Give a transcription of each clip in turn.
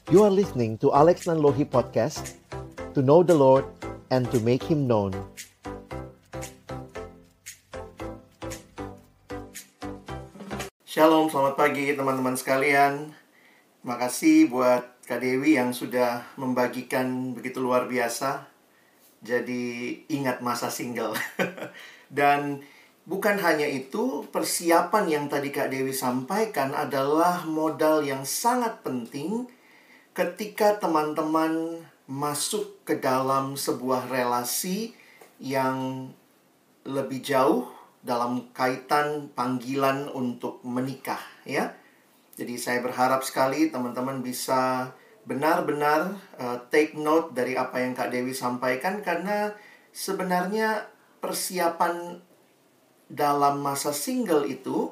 You are listening to Alex Nanlohi Podcast, to know the Lord and to make Him known. Shalom, selamat pagi teman-teman sekalian. Makasih buat Kak Dewi yang sudah membagikan begitu luar biasa. Jadi ingat masa single. Dan bukan hanya itu, persiapan yang tadi Kak Dewi sampaikan adalah modal yang sangat penting ketika teman-teman masuk ke dalam sebuah relasi yang lebih jauh dalam kaitan panggilan untuk menikah, ya. Jadi saya berharap sekali teman-teman bisa benar-benar take note dari apa yang Kak Dewi sampaikan, karena sebenarnya persiapan dalam masa single itu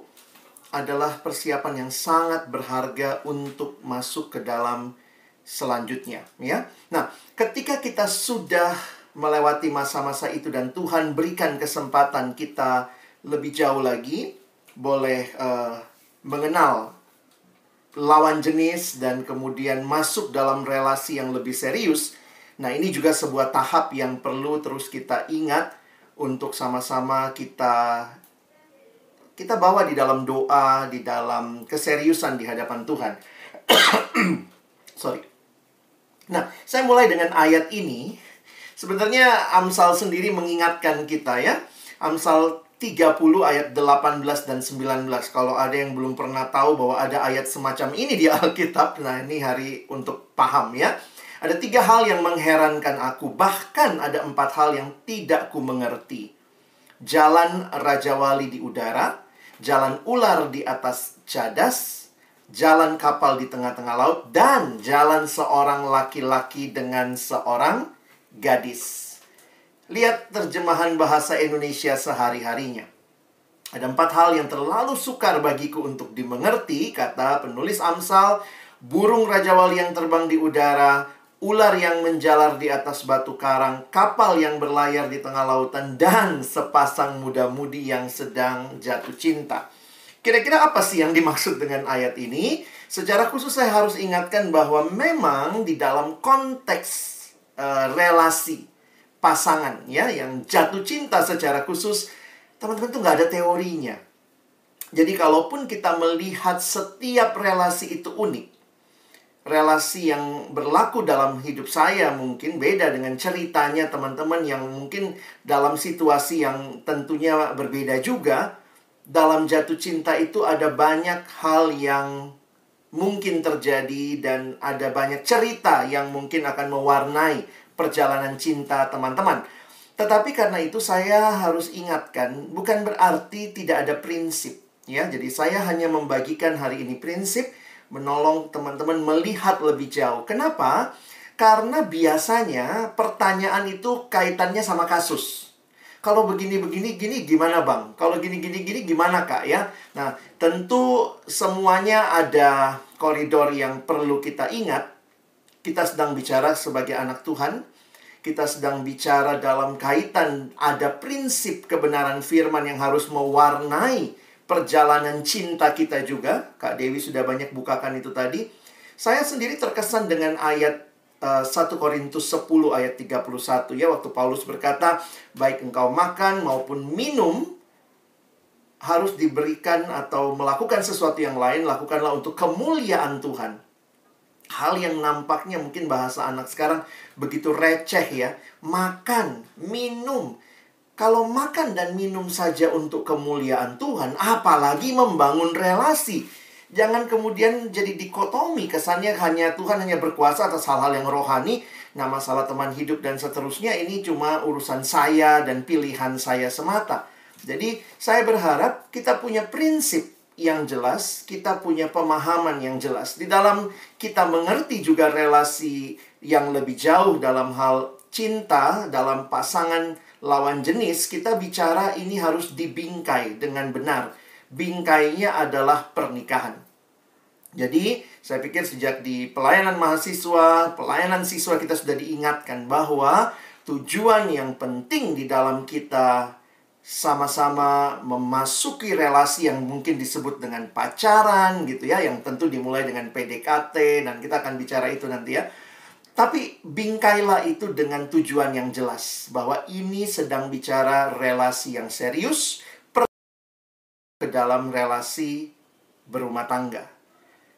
adalah persiapan yang sangat berharga untuk masuk ke dalam selanjutnya, ya. Nah, ketika kita sudah melewati masa-masa itu dan Tuhan berikan kesempatan kita lebih jauh lagi, boleh mengenal lawan jenis dan kemudian masuk dalam relasi yang lebih serius. Nah, ini juga sebuah tahap yang perlu terus kita ingat untuk sama-sama kita bawa di dalam doa, di dalam keseriusan di hadapan Tuhan. Sorry. Nah, saya mulai dengan ayat ini. Sebenarnya Amsal sendiri mengingatkan kita, ya. Amsal 30 ayat 18 dan 19. Kalau ada yang belum pernah tahu bahwa ada ayat semacam ini di Alkitab, nah ini hari untuk paham, ya. Ada 3 hal yang mengherankan aku, bahkan ada 4 hal yang tidak ku mengerti. Jalan Raja Wali di udara, jalan ular di atas cadas, jalan kapal di tengah-tengah laut, dan jalan seorang laki-laki dengan seorang gadis. Lihat terjemahan bahasa Indonesia sehari-harinya. Ada 4 hal yang terlalu sukar bagiku untuk dimengerti, kata penulis Amsal: burung Raja Wali yang terbang di udara, ular yang menjalar di atas batu karang, kapal yang berlayar di tengah lautan, dan sepasang muda-mudi yang sedang jatuh cinta. Kira-kira apa sih yang dimaksud dengan ayat ini? Secara khusus saya harus ingatkan bahwa memang di dalam konteks relasi pasangan, ya, yang jatuh cinta secara khusus, teman-teman tuh nggak ada teorinya. Jadi kalaupun kita melihat setiap relasi itu unik, relasi yang berlaku dalam hidup saya mungkin beda dengan ceritanya teman-teman yang mungkin dalam situasi yang tentunya berbeda juga. Dalam jatuh cinta itu ada banyak hal yang mungkin terjadi dan ada banyak cerita yang mungkin akan mewarnai perjalanan cinta teman-teman. Tetapi karena itu saya harus ingatkan, bukan berarti tidak ada prinsip, ya. Jadi saya hanya membagikan hari ini prinsip, menolong teman-teman melihat lebih jauh. Kenapa? Karena biasanya pertanyaan itu kaitannya sama kasus. Kalau begini-begini gini gimana, Bang? Kalau gini-gini gini gimana, Kak, ya? Nah, tentu semuanya ada koridor yang perlu kita ingat. Kita sedang bicara sebagai anak Tuhan. Kita sedang bicara dalam kaitan ada prinsip kebenaran firman yang harus mewarnai perjalanan cinta kita juga. Kak Dewi sudah banyak bukakan itu tadi. Saya sendiri terkesan dengan ayat 1 Korintus 10 ayat 31, ya, waktu Paulus berkata, baik engkau makan maupun minum, harus diberikan atau melakukan sesuatu yang lain, lakukanlah untuk kemuliaan Tuhan. Hal yang nampaknya mungkin bahasa anak sekarang begitu receh, ya. Makan, minum. Kalau makan dan minum saja untuk kemuliaan Tuhan, apalagi membangun relasi. Jangan kemudian jadi dikotomi, kesannya Tuhan hanya berkuasa atas hal-hal yang rohani. Nah, masalah teman hidup dan seterusnya ini cuma urusan saya dan pilihan saya semata. Jadi, saya berharap kita punya prinsip yang jelas, kita punya pemahaman yang jelas. Di dalam kita mengerti juga relasi yang lebih jauh dalam hal cinta, dalam pasangan lawan jenis, kita bicara ini harus dibingkai dengan benar. Bingkainya adalah pernikahan. Jadi, saya pikir sejak di pelayanan mahasiswa, pelayanan siswa, kita sudah diingatkan bahwa tujuan yang penting di dalam kita sama-sama memasuki relasi yang mungkin disebut dengan pacaran gitu ya, yang tentu dimulai dengan PDKT, dan kita akan bicara itu nanti ya. Tapi bingkailah itu dengan tujuan yang jelas, bahwa ini sedang bicara relasi yang serius ke dalam relasi berumah tangga.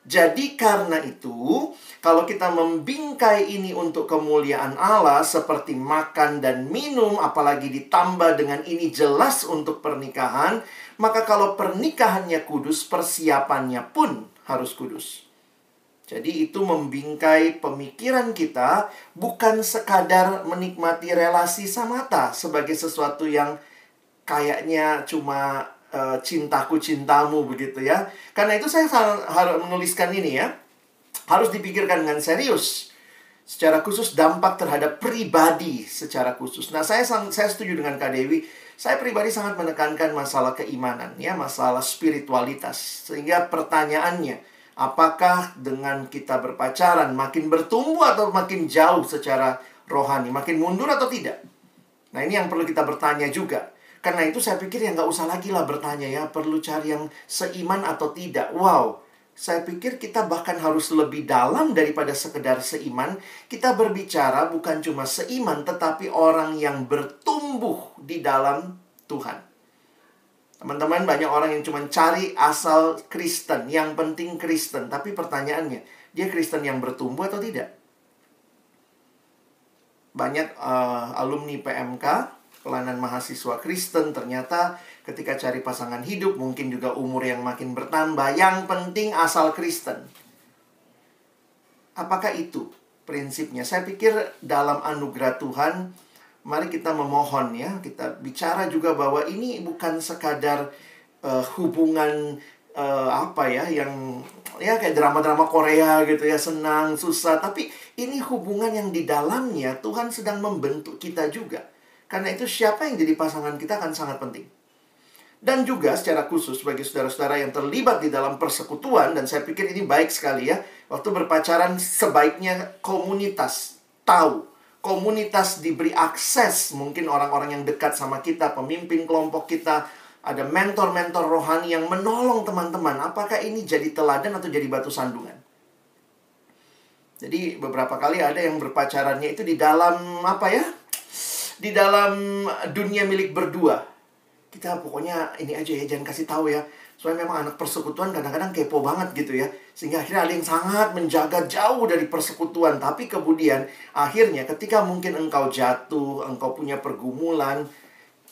Jadi karena itu, kalau kita membingkai ini untuk kemuliaan Allah seperti makan dan minum, apalagi ditambah dengan ini jelas untuk pernikahan, maka kalau pernikahannya kudus, persiapannya pun harus kudus. Jadi itu membingkai pemikiran kita, bukan sekadar menikmati relasi semata sebagai sesuatu yang kayaknya cuma cintaku cintamu begitu ya. Karena itu saya harus menuliskan ini ya. Harus dipikirkan dengan serius. Secara khusus dampak terhadap pribadi secara khusus. Nah, saya setuju dengan Kak Dewi. Saya pribadi sangat menekankan masalah keimanan ya, masalah spiritualitas. Sehingga pertanyaannya, apakah dengan kita berpacaran makin bertumbuh atau makin jauh secara rohani, makin mundur atau tidak? Nah, ini yang perlu kita bertanya juga. Karena itu saya pikir ya nggak usah lagi lah bertanya ya, perlu cari yang seiman atau tidak. Wow, saya pikir kita bahkan harus lebih dalam daripada sekedar seiman. Kita berbicara bukan cuma seiman, tetapi orang yang bertumbuh di dalam Tuhan. Teman-teman, banyak orang yang cuma cari asal Kristen, yang penting Kristen. Tapi pertanyaannya, dia Kristen yang bertumbuh atau tidak? Banyak alumni PMK, pelayanan mahasiswa Kristen, ternyata ketika cari pasangan hidup, mungkin juga umur yang makin bertambah, yang penting asal Kristen. Apakah itu prinsipnya? Saya pikir dalam anugerah Tuhan, mari kita memohon ya, kita bicara juga bahwa ini bukan sekadar hubungan yang ya kayak drama-drama Korea gitu ya, senang, susah. Tapi ini hubungan yang di dalamnya Tuhan sedang membentuk kita juga. Karena itu siapa yang jadi pasangan kita akan sangat penting. Dan juga secara khusus bagi saudara-saudara yang terlibat di dalam persekutuan, dan saya pikir ini baik sekali ya, waktu berpacaran sebaiknya komunitas tahu. Komunitas diberi akses, mungkin orang-orang yang dekat sama kita, pemimpin kelompok kita, ada mentor-mentor rohani yang menolong teman-teman. Apakah ini jadi teladan atau jadi batu sandungan? Jadi beberapa kali ada yang berpacarannya itu di dalam di dalam dunia milik berdua. Kita pokoknya ini aja ya, jangan kasih tahu ya. Soalnya memang anak persekutuan kadang-kadang kepo banget gitu ya. Sehingga akhirnya ada yang sangat menjaga jauh dari persekutuan. Tapi kemudian akhirnya ketika mungkin engkau jatuh, engkau punya pergumulan,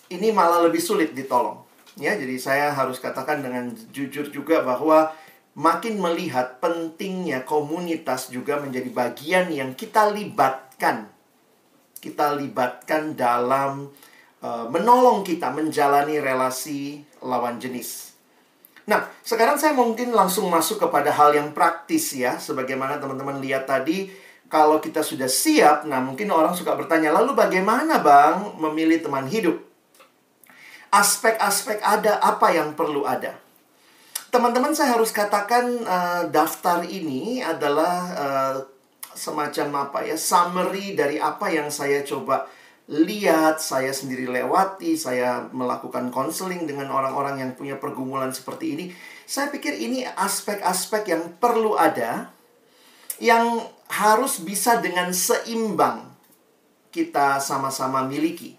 ini malah lebih sulit ditolong. Ya, jadi saya harus katakan dengan jujur juga bahwa makin melihat pentingnya komunitas juga menjadi bagian yang kita libatkan. Kita libatkan dalam menolong kita menjalani relasi lawan jenis. Nah, sekarang saya mungkin langsung masuk kepada hal yang praktis ya. Sebagaimana teman-teman lihat tadi, kalau kita sudah siap, nah mungkin orang suka bertanya, lalu bagaimana Bang memilih teman hidup? Aspek-aspek ada, apa yang perlu ada? Teman-teman, saya harus katakan daftar ini adalah semacam summary dari apa yang saya coba lihat, saya sendiri lewati, saya melakukan konseling dengan orang-orang yang punya pergumulan seperti ini. Saya pikir ini aspek-aspek yang perlu ada, yang harus bisa dengan seimbang kita sama-sama miliki.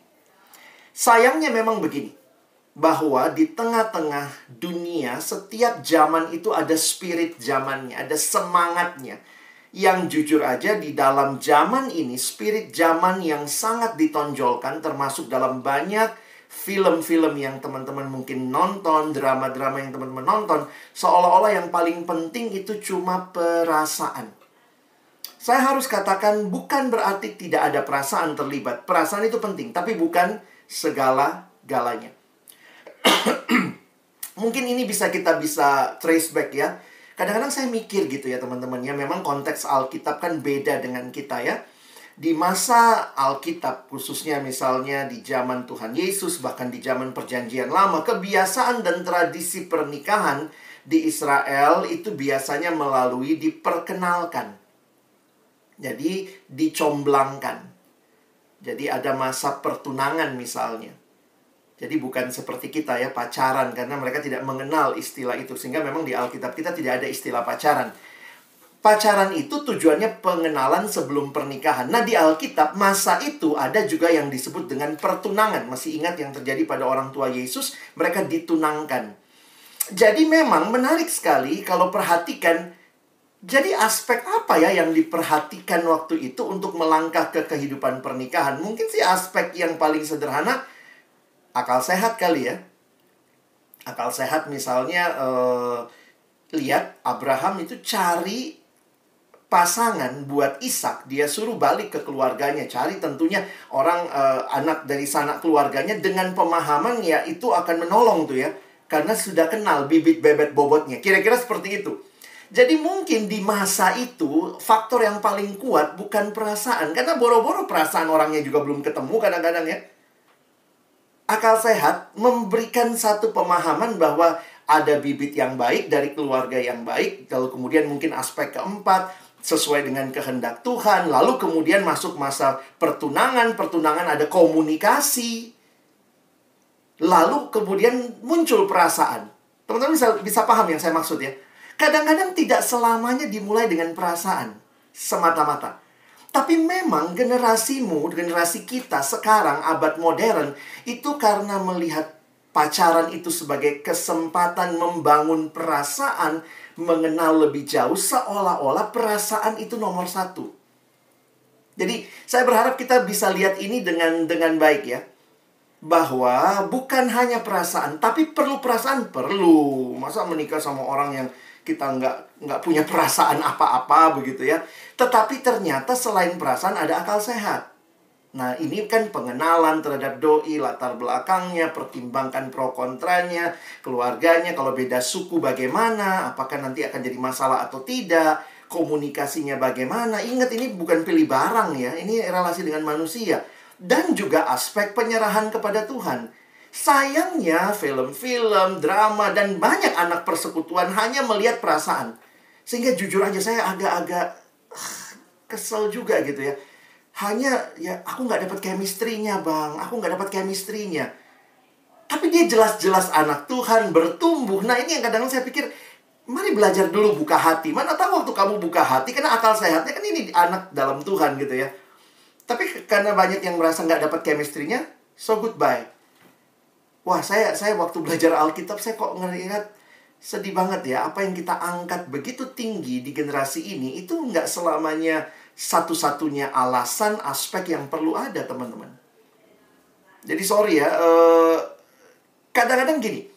Sayangnya memang begini, bahwa di tengah-tengah dunia, setiap zaman itu ada spirit zamannya, ada semangatnya. Yang jujur aja di dalam zaman ini, spirit zaman yang sangat ditonjolkan, termasuk dalam banyak film-film yang teman-teman mungkin nonton, drama-drama yang teman-teman nonton, seolah-olah yang paling penting itu cuma perasaan. Saya harus katakan bukan berarti tidak ada perasaan terlibat. Perasaan itu penting, tapi bukan segala-galanya. Mungkin ini kita bisa trace back ya. Kadang-kadang saya mikir gitu ya teman-teman ya, memang konteks Alkitab kan beda dengan kita ya. Di masa Alkitab, khususnya misalnya di zaman Tuhan Yesus, bahkan di zaman Perjanjian Lama, kebiasaan dan tradisi pernikahan di Israel itu biasanya melalui diperkenalkan. Jadi dicomblangkan. Jadi ada masa pertunangan misalnya. Jadi bukan seperti kita ya, pacaran, karena mereka tidak mengenal istilah itu. Sehingga memang di Alkitab kita tidak ada istilah pacaran. Pacaran itu tujuannya pengenalan sebelum pernikahan. Nah, di Alkitab masa itu ada juga yang disebut dengan pertunangan. Masih ingat yang terjadi pada orang tua Yesus? Mereka ditunangkan. Jadi memang menarik sekali kalau perhatikan. Jadi aspek apa ya yang diperhatikan waktu itu untuk melangkah ke kehidupan pernikahan? Mungkin sih aspek yang paling sederhana, akal sehat kali ya. Akal sehat misalnya, lihat Abraham itu cari pasangan buat Ishak. Dia suruh balik ke keluarganya, cari tentunya orang anak dari sanak keluarganya dengan pemahaman ya itu akan menolong tuh ya, karena sudah kenal bibit bebet bobotnya. Kira-kira seperti itu. Jadi mungkin di masa itu faktor yang paling kuat bukan perasaan, karena boro-boro perasaan orangnya juga belum ketemu kadang-kadang ya. Akal sehat memberikan satu pemahaman bahwa ada bibit yang baik dari keluarga yang baik. Lalu kemudian mungkin aspek keempat, sesuai dengan kehendak Tuhan. Lalu kemudian masuk masa pertunangan. Pertunangan ada komunikasi. Lalu kemudian muncul perasaan. Teman-teman bisa paham yang saya maksud ya. Kadang-kadang tidak selamanya dimulai dengan perasaan semata-mata. Tapi memang generasimu, generasi kita sekarang abad modern itu karena melihat pacaran itu sebagai kesempatan membangun perasaan, mengenal lebih jauh, seolah-olah perasaan itu nomor satu. Jadi saya berharap kita bisa lihat ini dengan baik ya. Bahwa bukan hanya perasaan, tapi perlu perasaan, perlu. Masa menikah sama orang yang kita nggak punya perasaan apa-apa begitu ya. Tetapi ternyata selain perasaan ada akal sehat. Nah, ini kan pengenalan terhadap doi, latar belakangnya, pertimbangkan pro kontranya, keluarganya, kalau beda suku bagaimana, apakah nanti akan jadi masalah atau tidak, komunikasinya bagaimana. Ingat, ini bukan pilih barang ya, ini relasi dengan manusia. Dan juga aspek penyerahan kepada Tuhan. Sayangnya, film-film, drama, dan banyak anak persekutuan hanya melihat perasaan. Sehingga jujur aja saya agak-agak kesel juga gitu ya. Hanya, ya aku nggak dapat chemistry-nya bang. Aku nggak dapat chemistry-nya. Tapi dia jelas-jelas anak Tuhan, bertumbuh. Nah ini yang kadang-kadang saya pikir, mari belajar dulu buka hati. Mana tahu waktu kamu buka hati, karena akal sehatnya kan ini anak dalam Tuhan gitu ya. Tapi karena banyak yang merasa nggak dapat chemistry-nya, so goodbye. Wah, saya waktu belajar Alkitab, saya kok ngelihat sedih banget ya. Apa yang kita angkat begitu tinggi di generasi ini, itu nggak selamanya satu-satunya alasan aspek yang perlu ada, teman-teman. Jadi sorry ya, kadang-kadang gini.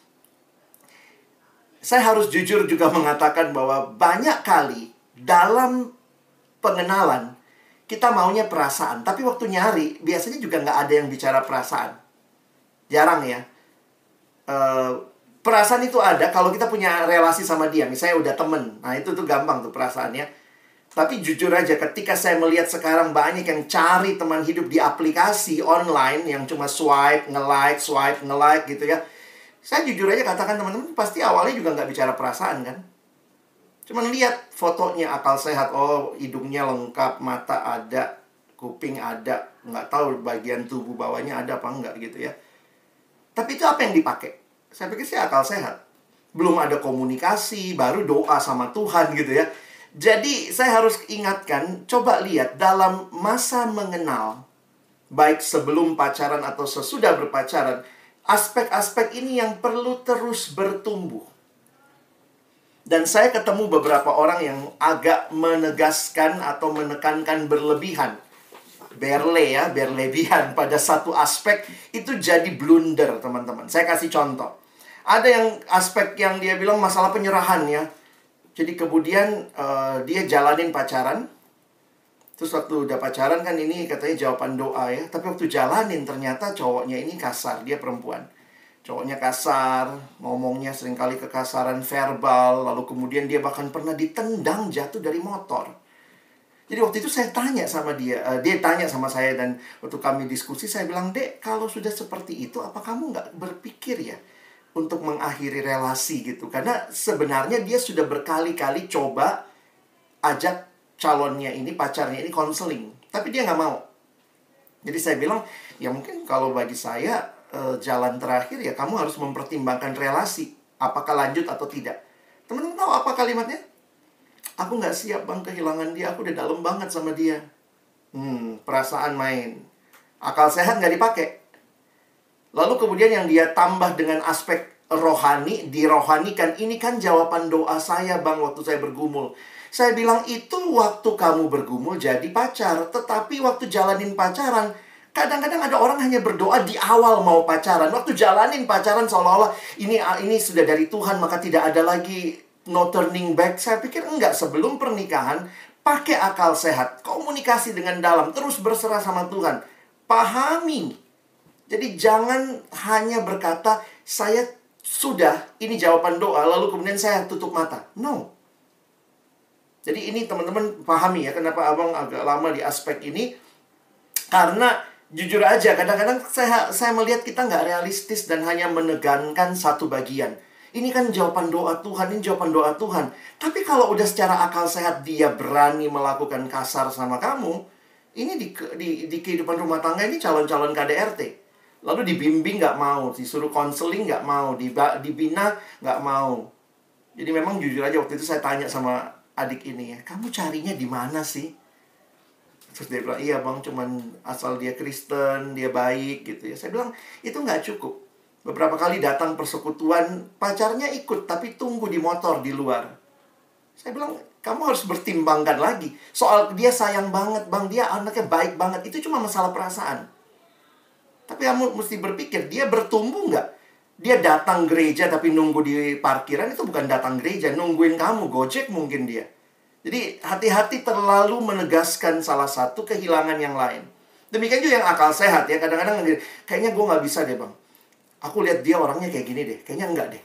Saya harus jujur juga mengatakan bahwa banyak kali dalam pengenalan, kita maunya perasaan. Tapi waktu nyari, biasanya juga nggak ada yang bicara perasaan. Jarang ya. Perasaan itu ada kalau kita punya relasi sama dia. Misalnya udah temen. Nah itu tuh gampang tuh perasaannya. Tapi jujur aja ketika saya melihat sekarang banyak yang cari teman hidup di aplikasi online yang cuma swipe, nge-like gitu ya. Saya jujur aja katakan teman-teman, pasti awalnya juga nggak bicara perasaan kan. Cuman lihat fotonya akal sehat. Oh, hidungnya lengkap, mata ada, kuping ada. Nggak tahu bagian tubuh bawahnya ada apa enggak gitu ya. Tapi itu apa yang dipakai? Saya pikir sih akal sehat. Belum ada komunikasi, baru doa sama Tuhan gitu ya. Jadi saya harus ingatkan, coba lihat dalam masa mengenal, baik sebelum pacaran atau sesudah berpacaran, aspek-aspek ini yang perlu terus bertumbuh. Dan saya ketemu beberapa orang yang agak menegaskan atau menekankan berlebihan. Berlebihan pada satu aspek itu jadi blunder, teman-teman. Saya kasih contoh. Ada yang aspek yang dia bilang masalah penyerahan ya. Jadi kemudian dia jalanin pacaran. Terus waktu udah pacaran kan ini katanya jawaban doa ya. Tapi waktu jalanin ternyata cowoknya ini kasar. Dia perempuan. Cowoknya kasar, ngomongnya seringkali kekasaran verbal. Lalu kemudian dia bahkan pernah ditendang jatuh dari motor. Jadi waktu itu saya tanya sama dia. Dia tanya sama saya dan waktu kami diskusi saya bilang, Dek, kalau sudah seperti itu apa kamu nggak berpikir ya untuk mengakhiri relasi gitu? Karena sebenarnya dia sudah berkali-kali coba ajak calonnya ini, pacarnya ini konseling. Tapi dia nggak mau. Jadi saya bilang, ya mungkin kalau bagi saya jalan terakhir, ya kamu harus mempertimbangkan relasi. Apakah lanjut atau tidak. Teman-teman tahu apa kalimatnya? Aku nggak siap bang kehilangan dia, aku udah dalam banget sama dia. Perasaan main. Akal sehat nggak dipakai. Lalu kemudian yang dia tambah dengan aspek rohani, dirohanikan. Ini kan jawaban doa saya bang waktu saya bergumul. Saya bilang itu waktu kamu bergumul jadi pacar. Tetapi waktu jalanin pacaran, kadang-kadang ada orang hanya berdoa di awal mau pacaran. Waktu jalanin pacaran seolah-olah ini sudah dari Tuhan, maka tidak ada lagi no turning back. Saya pikir enggak, sebelum pernikahan pakai akal sehat, komunikasi dengan dalam, terus berserah sama Tuhan. Pahami. Jadi jangan hanya berkata, saya sudah, ini jawaban doa, lalu kemudian saya tutup mata. No. Jadi ini teman-teman pahami ya, kenapa abang agak lama di aspek ini. Karena jujur aja, kadang-kadang saya melihat kita nggak realistis dan hanya menegankan satu bagian. Ini kan jawaban doa Tuhan, ini jawaban doa Tuhan. Tapi kalau udah secara akal sehat dia berani melakukan kasar sama kamu, ini di kehidupan rumah tangga ini calon-calon KDRT. Lalu dibimbing nggak mau, disuruh konseling nggak mau, dibina nggak mau. Jadi memang jujur aja waktu itu saya tanya sama adik ini ya, kamu carinya di mana sih? Terus dia bilang, iya bang, cuman asal dia Kristen, dia baik gitu ya. Saya bilang, itu nggak cukup. Beberapa kali datang persekutuan, pacarnya ikut, tapi tunggu di motor di luar. Saya bilang, kamu harus bertimbangkan lagi. Soal dia sayang banget bang, dia anaknya baik banget, itu cuma masalah perasaan. Tapi kamu mesti berpikir, dia bertumbuh nggak? Dia datang gereja tapi nunggu di parkiran, itu bukan datang gereja, nungguin kamu, Gojek mungkin dia. Jadi hati-hati terlalu menegaskan salah satu, kehilangan yang lain. Demikian juga yang akal sehat ya, kadang-kadang kayaknya gue nggak bisa deh bang. Aku lihat dia orangnya kayak gini deh, kayaknya enggak deh.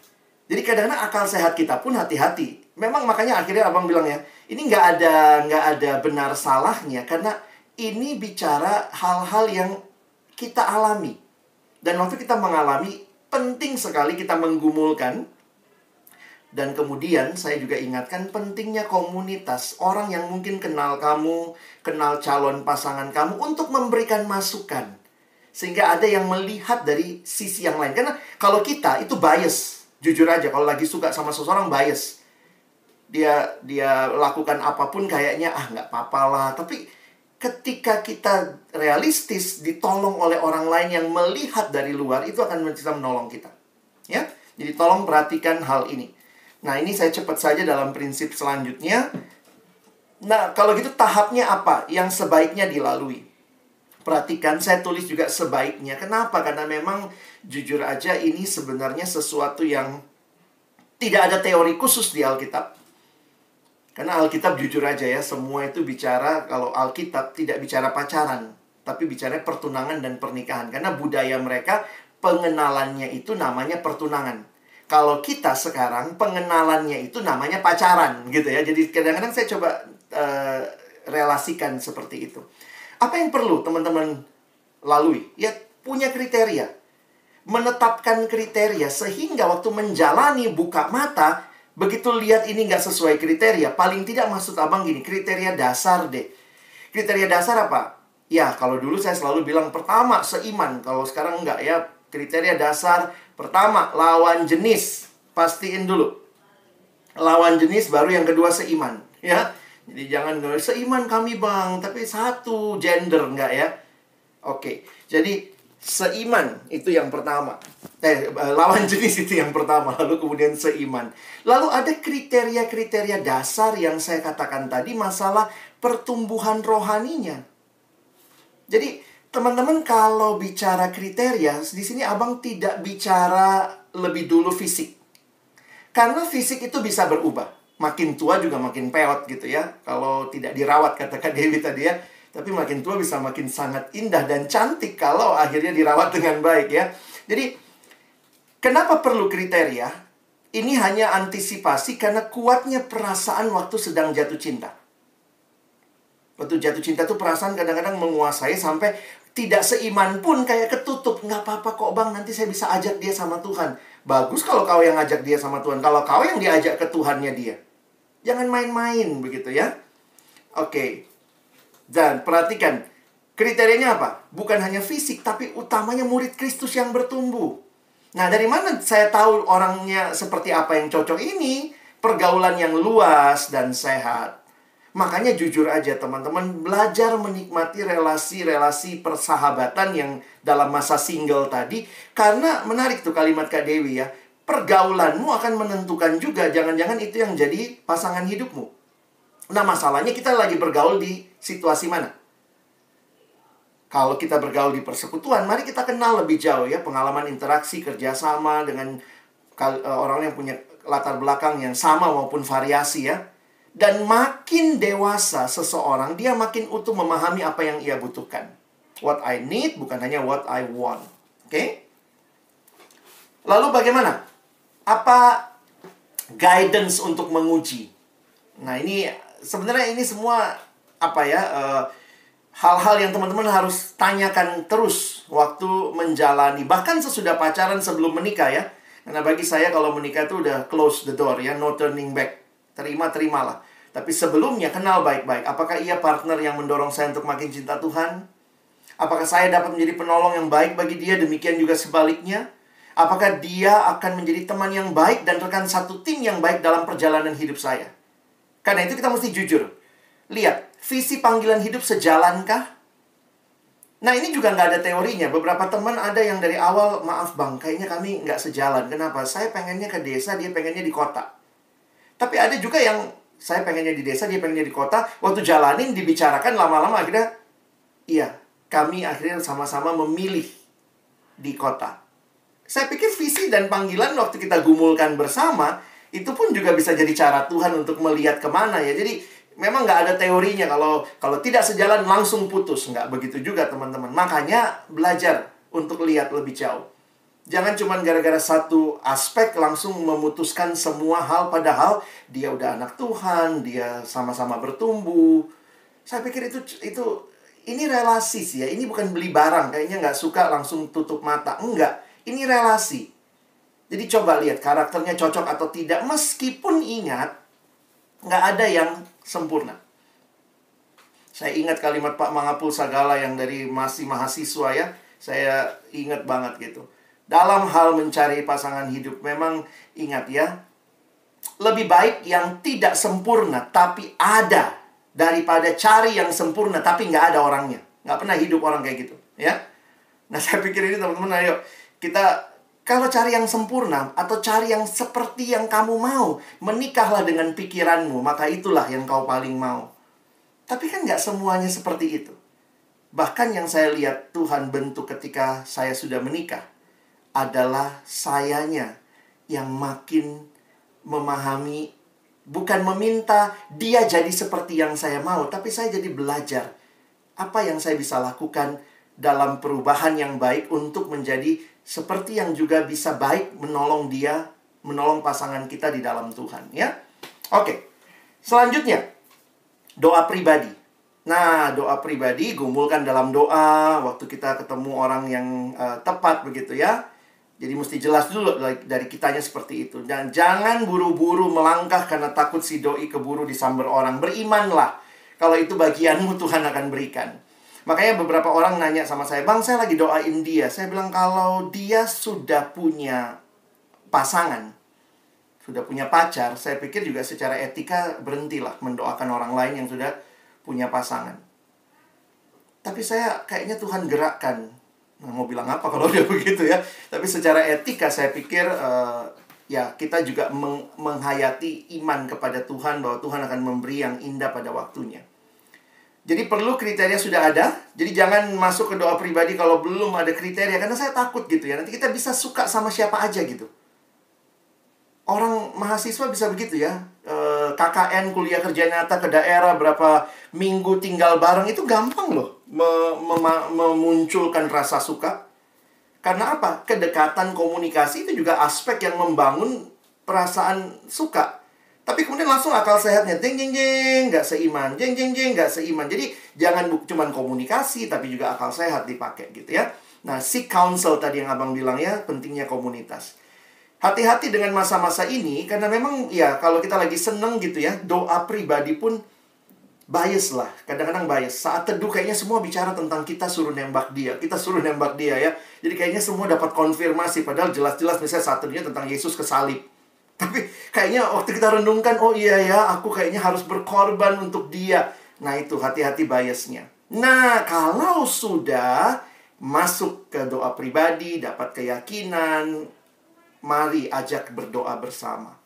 Jadi kadang-kadang akal sehat kita pun hati-hati. Memang makanya akhirnya abang bilang ya, ini nggak ada benar salahnya, karena ini bicara hal-hal yang kita alami. Dan waktu kita mengalami, penting sekali kita menggumulkan. Dan kemudian saya juga ingatkan pentingnya komunitas. Orang yang mungkin kenal kamu, kenal calon pasangan kamu, untuk memberikan masukan. Sehingga ada yang melihat dari sisi yang lain. Karena kalau kita itu bias. Jujur aja, kalau lagi suka sama seseorang bias. Dia lakukan apapun kayaknya, nggak apa-apa lah. Tapi ketika kita realistis, ditolong oleh orang lain yang melihat dari luar, itu akan bisa menolong kita. Ya, jadi tolong perhatikan hal ini. Nah, ini saya cepat saja dalam prinsip selanjutnya. Nah, kalau gitu tahapnya apa yang sebaiknya dilalui? Perhatikan, saya tulis juga sebaiknya. Kenapa? Karena memang jujur aja ini sebenarnya sesuatu yang tidak ada teori khusus di Alkitab. Karena Alkitab jujur aja ya, semua itu bicara, kalau Alkitab tidak bicara pacaran, tapi bicara pertunangan dan pernikahan. Karena budaya mereka, pengenalannya itu namanya pertunangan. Kalau kita sekarang, pengenalannya itu namanya pacaran, gitu ya. Jadi kadang-kadang saya coba relasikan seperti itu. Apa yang perlu teman-teman lalui? Ya, punya kriteria. Menetapkan kriteria, sehingga waktu menjalani buka mata, begitu lihat ini nggak sesuai kriteria, paling tidak maksud abang gini, kriteria dasar deh. Kriteria dasar apa? Ya, kalau dulu saya selalu bilang, pertama, seiman. Kalau sekarang enggak ya, kriteria dasar, pertama, lawan jenis. Pastiin dulu. Lawan jenis, baru yang kedua seiman. Ya, jadi jangan seiman kami bang, tapi satu gender enggak ya. Oke, jadi seiman itu yang pertama. Lawan jenis itu yang pertama, lalu kemudian seiman. Lalu ada kriteria-kriteria dasar yang saya katakan tadi, masalah pertumbuhan rohaninya. Jadi teman-teman kalau bicara kriteria, di sini abang tidak bicara lebih dulu fisik. Karena fisik itu bisa berubah. Makin tua juga makin peot gitu ya. Kalau tidak dirawat, katakan Dewi tadi ya. Tapi makin tua bisa makin sangat indah dan cantik kalau akhirnya dirawat dengan baik ya. Jadi, kenapa perlu kriteria? Ini hanya antisipasi karena kuatnya perasaan waktu sedang jatuh cinta. Waktu jatuh cinta tuh perasaan kadang-kadang menguasai sampai tidak seiman pun kayak ketutup. Nggak apa-apa kok bang, nanti saya bisa ajak dia sama Tuhan. Bagus kalau kau yang ajak dia sama Tuhan. Kalau kau yang diajak ke Tuhannya dia. Jangan main-main begitu ya. Oke. Dan perhatikan, Kriterianya apa? Bukan hanya fisik, tapi utamanya murid Kristus yang bertumbuh. Nah, dari mana saya tahu orangnya seperti apa yang cocok ini? Pergaulan yang luas dan sehat. Makanya jujur aja teman-teman, belajar menikmati relasi-relasi persahabatan yang dalam masa single tadi. Karena menarik tuh kalimat Kak Dewi ya. Pergaulanmu akan menentukan juga, jangan-jangan itu yang jadi pasangan hidupmu. Nah, masalahnya kita lagi bergaul di situasi mana? Kalau kita bergaul di persekutuan, mari kita kenal lebih jauh ya. Pengalaman interaksi, kerjasama dengan orang yang punya latar belakang yang sama maupun variasi ya. Dan makin dewasa seseorang, dia makin utuh memahami apa yang ia butuhkan. What I need bukan hanya what I want. Oke? Lalu bagaimana? Apa guidance untuk menguji? Nah, ini sebenarnya ini semua apa ya? Hal-hal yang teman-teman harus tanyakan terus waktu menjalani. Bahkan sesudah pacaran sebelum menikah ya. Karena bagi saya kalau menikah itu udah close the door ya. No turning back. Terimalah. Tapi sebelumnya kenal baik-baik. Apakah ia partner yang mendorong saya untuk makin cinta Tuhan? Apakah saya dapat menjadi penolong yang baik bagi dia? Demikian juga sebaliknya. Apakah dia akan menjadi teman yang baik dan rekan satu tim yang baik dalam perjalanan hidup saya? Karena itu kita mesti jujur. Lihat, visi panggilan hidup sejalankah? Nah, ini juga nggak ada teorinya. Beberapa teman ada yang dari awal, maaf bang, kayaknya kami nggak sejalan. Kenapa? Saya pengennya ke desa, dia pengennya di kota. Tapi ada juga yang, saya pengennya di desa, dia pengennya di kota. Waktu jalanin, dibicarakan lama-lama akhirnya, iya, kami akhirnya sama-sama memilih di kota. Saya pikir visi dan panggilan waktu kita gumulkan bersama, itu pun juga bisa jadi cara Tuhan untuk melihat kemana ya. Jadi, memang nggak ada teorinya kalau tidak sejalan langsung putus. Nggak begitu juga teman-teman. Makanya belajar untuk lihat lebih jauh. Jangan cuma gara-gara satu aspek langsung memutuskan semua hal. Padahal dia udah anak Tuhan, dia sama-sama bertumbuh. Saya pikir ini relasi sih ya. Ini bukan beli barang. Kayaknya nggak suka langsung tutup mata. Enggak, ini relasi. Jadi coba lihat karakternya cocok atau tidak. Meskipun ingat, nggak ada yang sempurna. Saya ingat kalimat Pak Mangapul Sagala yang dari masih mahasiswa ya. Saya ingat banget gitu. Dalam hal mencari pasangan hidup, memang ingat ya. Lebih baik yang tidak sempurna tapi ada, daripada cari yang sempurna tapi nggak ada orangnya. Nggak pernah hidup orang kayak gitu ya. Nah, saya pikir ini teman-teman, ayo kita, kalau cari yang sempurna atau cari yang seperti yang kamu mau, menikahlah dengan pikiranmu, maka itulah yang kau paling mau. Tapi kan nggak semuanya seperti itu. Bahkan yang saya lihat Tuhan bentuk ketika saya sudah menikah adalah sayanya yang makin memahami, bukan meminta dia jadi seperti yang saya mau, tapi saya jadi belajar apa yang saya bisa lakukan dalam perubahan yang baik untuk menjadi seperti yang juga bisa baik menolong dia, menolong pasangan kita di dalam Tuhan ya. Oke. Selanjutnya, doa pribadi. Nah, doa pribadi gumulkan dalam doa waktu kita ketemu orang yang tepat begitu ya. Jadi mesti jelas dulu dari kitanya seperti itu. Dan jangan buru-buru melangkah karena takut si doi keburu disamber orang. Berimanlah. Kalau itu bagianmu, Tuhan akan berikan. Makanya beberapa orang nanya sama saya, bang, saya lagi doain dia. Saya bilang, kalau dia sudah punya pasangan, sudah punya pacar, saya pikir juga secara etika berhentilah mendoakan orang lain yang sudah punya pasangan. Tapi saya kayaknya Tuhan gerakkan. Nah, mau bilang apa kalau udah begitu ya. Tapi secara etika saya pikir ya kita juga menghayati iman kepada Tuhan, bahwa Tuhan akan memberi yang indah pada waktunya. Jadi perlu kriteria sudah ada. Jadi jangan masuk ke doa pribadi kalau belum ada kriteria. Karena saya takut gitu ya. Nanti kita bisa suka sama siapa aja gitu. Orang mahasiswa bisa begitu ya. KKN, kuliah kerja nyata ke daerah, berapa minggu tinggal bareng. Itu gampang loh memunculkan rasa suka. Karena apa? Kedekatan, komunikasi itu juga aspek yang membangun perasaan suka. Tapi kemudian langsung akal sehatnya, jeng jeng jeng, nggak seiman, jeng jeng jeng, nggak seiman. Jadi jangan cuma komunikasi, tapi juga akal sehat dipakai gitu ya. Nah, seek counsel tadi yang abang bilang ya, pentingnya komunitas. Hati-hati dengan masa-masa ini, karena memang ya kalau kita lagi seneng gitu ya, doa pribadi pun bias lah, kadang-kadang bias. Saat teduh kayaknya semua bicara tentang kita suruh nembak dia, kita suruh nembak dia ya. Jadi kayaknya semua dapat konfirmasi, padahal jelas-jelas misalnya saat teduhnya tentang Yesus kesalib. Tapi kayaknya waktu kita renungkan, oh iya ya, aku kayaknya harus berkorban untuk dia. Nah itu, hati-hati biasnya. Nah, kalau sudah masuk ke doa pribadi, dapat keyakinan, mari ajak berdoa bersama.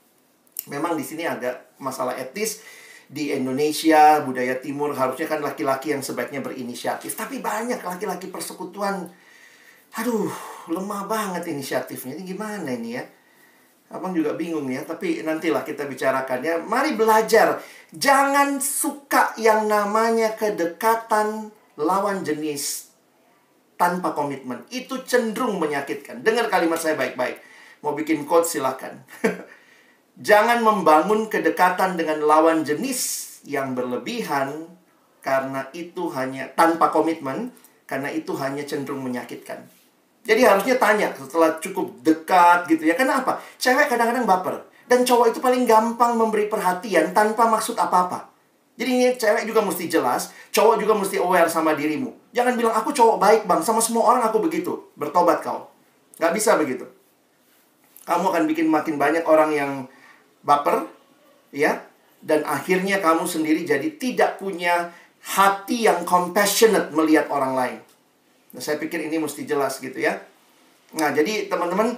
Memang di sini ada masalah etis. Di Indonesia, budaya timur, harusnya kan laki-laki yang sebaiknya berinisiatif. Tapi banyak laki-laki persekutuan, aduh, lemah banget inisiatifnya. Ini gimana ini ya? Abang juga bingung ya, tapi nantilah kita bicarakan ya. Mari belajar. Jangan suka yang namanya kedekatan lawan jenis tanpa komitmen. Itu cenderung menyakitkan. Dengar kalimat saya baik-baik. Mau bikin quote silakan. Jangan membangun kedekatan dengan lawan jenis yang berlebihan, karena itu hanya tanpa komitmen, karena itu hanya cenderung menyakitkan. Jadi harusnya tanya setelah cukup dekat gitu ya. Kenapa? Cewek kadang-kadang baper. Dan cowok itu paling gampang memberi perhatian tanpa maksud apa-apa. Jadi ini cewek juga mesti jelas, cowok juga mesti aware sama dirimu. Jangan bilang, aku cowok baik bang, sama semua orang aku begitu. Bertobat kau. Gak bisa begitu. Kamu akan bikin makin banyak orang yang baper, ya. Dan akhirnya kamu sendiri jadi tidak punya hati yang compassionate melihat orang lain. Nah, saya pikir ini mesti jelas gitu ya. Nah, jadi teman-teman,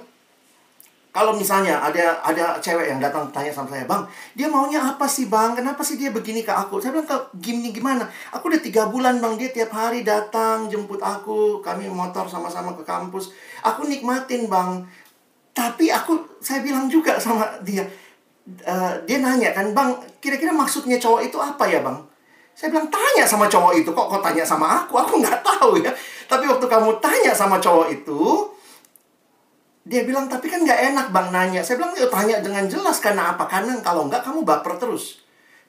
kalau misalnya ada cewek yang datang tanya sama saya, bang, dia maunya apa sih bang? Kenapa sih dia begini ke aku? Saya bilang, gini gimana? Aku udah 3 bulan bang, dia tiap hari datang jemput aku. Kami motor sama-sama ke kampus. Aku nikmatin bang. Tapi saya bilang juga sama dia, dia nanya kan, bang, kira-kira maksudnya cowok itu apa ya bang? Saya bilang, tanya sama cowok itu. Kok tanya sama aku nggak tahu ya. Tapi waktu kamu tanya sama cowok itu, dia bilang, tapi kan nggak enak bang nanya. Saya bilang, yuk tanya dengan jelas. Karena apa? Karena kalau nggak, kamu baper terus.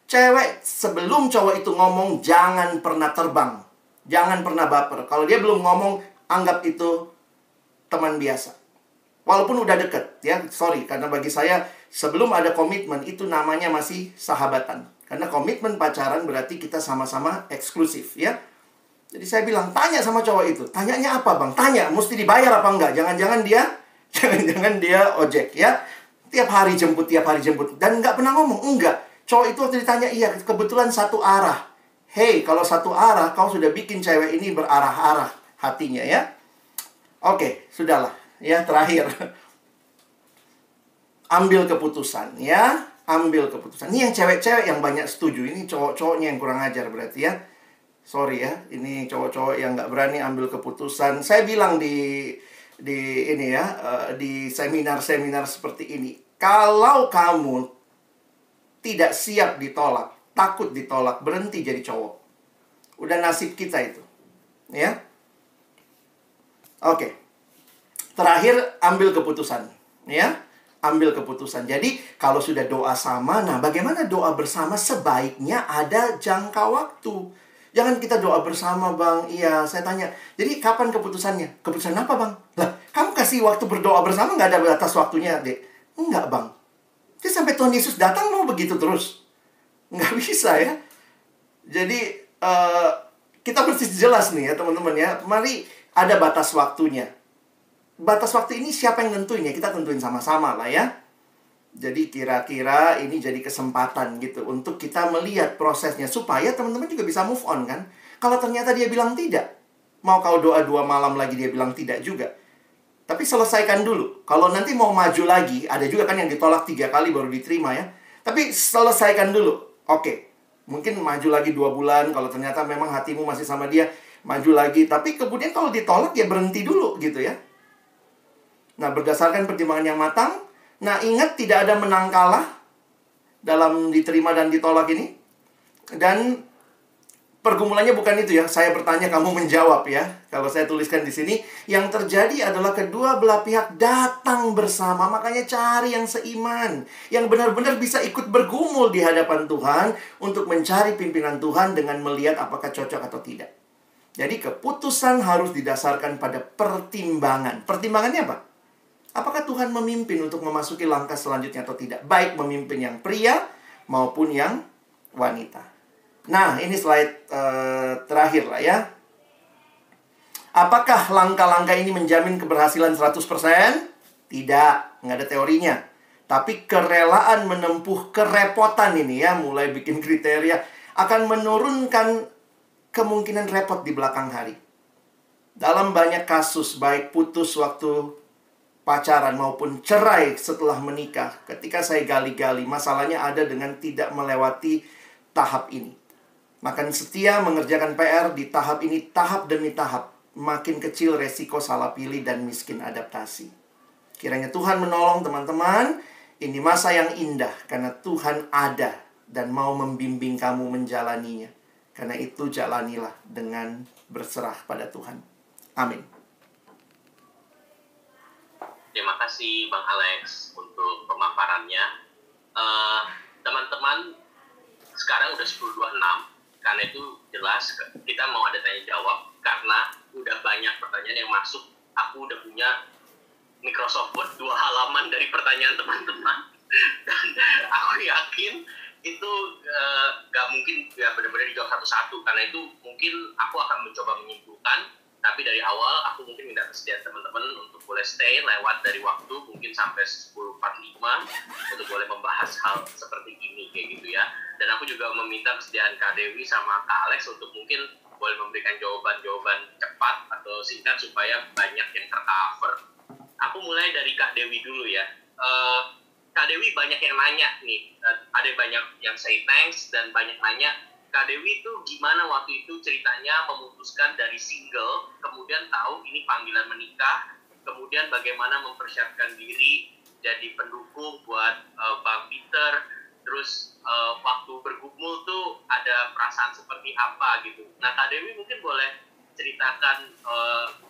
Cewek sebelum cowok itu ngomong, jangan pernah terbang. Jangan pernah baper. Kalau dia belum ngomong, anggap itu teman biasa. Walaupun udah deket ya, sorry. Karena bagi saya, sebelum ada komitmen, itu namanya masih sahabatan. Karena komitmen pacaran berarti kita sama-sama eksklusif ya. Jadi saya bilang, tanya sama cowok itu. Tanyanya apa bang? Tanya, mesti dibayar apa enggak? Jangan-jangan dia ojek ya. Tiap hari jemput. Dan nggak pernah ngomong, enggak. Cowok itu waktu ditanya, iya kebetulan satu arah. Hey, kalau satu arah, kau sudah bikin cewek ini berarah-arah hatinya ya. Oke, sudahlah. Ya, terakhir. Ambil keputusan ya. Ambil keputusan. Ini yang cewek-cewek yang banyak setuju. Ini cowok-cowoknya yang kurang ajar berarti ya. Sorry ya. Ini cowok-cowok yang nggak berani ambil keputusan. Saya bilang di ini ya, di seminar-seminar seperti ini. Kalau kamu tidak siap ditolak, takut ditolak, berhenti jadi cowok. Udah nasib kita itu. Ya. Oke. Terakhir, ambil keputusan. Ya, ambil keputusan. Jadi, kalau sudah doa sama, nah bagaimana doa bersama? Sebaiknya ada jangka waktu. Jangan kita doa bersama, bang. Iya, saya tanya. Jadi, kapan keputusannya? Keputusan apa, bang? Lah, kamu kasih waktu berdoa bersama, nggak ada batas waktunya, dek? Enggak, bang. Jadi, sampai Tuhan Yesus datang, mau begitu terus? Nggak bisa, ya. Jadi, kita mesti jelas nih ya, teman-teman ya. Mari ada batas waktunya. Batas waktu ini siapa yang nentuin ya? Kita tentuin sama-sama lah ya. Jadi kira-kira ini jadi kesempatan gitu untuk kita melihat prosesnya, supaya teman-teman juga bisa move on kan. Kalau ternyata dia bilang tidak, mau kau doa 2 malam lagi dia bilang tidak juga, tapi selesaikan dulu. Kalau nanti mau maju lagi, ada juga kan yang ditolak 3 kali baru diterima ya. Tapi selesaikan dulu. Oke, mungkin maju lagi 2 bulan. Kalau ternyata memang hatimu masih sama dia, maju lagi. Tapi kemudian kalau ditolak ya berhenti dulu gitu ya. Nah, berdasarkan pertimbangan yang matang. Nah, ingat tidak ada menang kalah dalam diterima dan ditolak ini. Dan pergumulannya bukan itu ya. Saya bertanya, kamu menjawab ya. Kalau saya tuliskan di sini, yang terjadi adalah kedua belah pihak datang bersama. Makanya cari yang seiman, yang benar-benar bisa ikut bergumul di hadapan Tuhan untuk mencari pimpinan Tuhan dengan melihat apakah cocok atau tidak. Jadi keputusan harus didasarkan pada pertimbangan. Pertimbangannya apa? Apakah Tuhan memimpin untuk memasuki langkah selanjutnya atau tidak? Baik memimpin yang pria maupun yang wanita. Nah, ini slide terakhir lah ya. Apakah langkah-langkah ini menjamin keberhasilan 100%? Tidak, nggak ada teorinya. Tapi kerelaan menempuh kerepotan ini ya, mulai bikin kriteria, akan menurunkan kemungkinan repot di belakang hari. Dalam banyak kasus, baik putus waktu pacaran maupun cerai setelah menikah, ketika saya gali-gali, masalahnya ada dengan tidak melewati tahap ini. Makin setia mengerjakan PR di tahap ini, tahap demi tahap, makin kecil resiko salah pilih dan miskin adaptasi. Kiranya Tuhan menolong teman-teman. Ini masa yang indah karena Tuhan ada dan mau membimbing kamu menjalaninya. Karena itu jalanilah dengan berserah pada Tuhan. Amin. Terima kasih Bang Alex untuk pemaparannya. Teman-teman, sekarang udah 10.26. Karena itu jelas kita mau ada tanya jawab. Karena udah banyak pertanyaan yang masuk. Aku udah punya Microsoft Word 2 halaman dari pertanyaan teman-teman. Dan aku yakin itu gak mungkin ya benar-benar dijawab satu-satu. Karena itu mungkin aku akan mencoba menyimpulkan. Tapi dari awal aku mungkin minta kesediaan teman-teman untuk boleh stay lewat dari waktu mungkin sampai 10.45 untuk boleh membahas hal seperti ini kayak gitu ya. Dan aku juga meminta kesediaan Kak Dewi sama Kak Alex untuk mungkin boleh memberikan jawaban-jawaban cepat atau singkat supaya banyak yang tercover. Aku mulai dari Kak Dewi dulu ya. Kak Dewi banyak yang nanya nih, ada banyak yang say thanks dan banyak nanya, Kak Dewi itu gimana waktu itu ceritanya memutuskan dari single, kemudian tahu ini panggilan menikah, kemudian bagaimana mempersiapkan diri jadi pendukung buat Bang Peter, terus waktu bergumul tuh ada perasaan seperti apa gitu. Nah Kak Dewi mungkin boleh ceritakan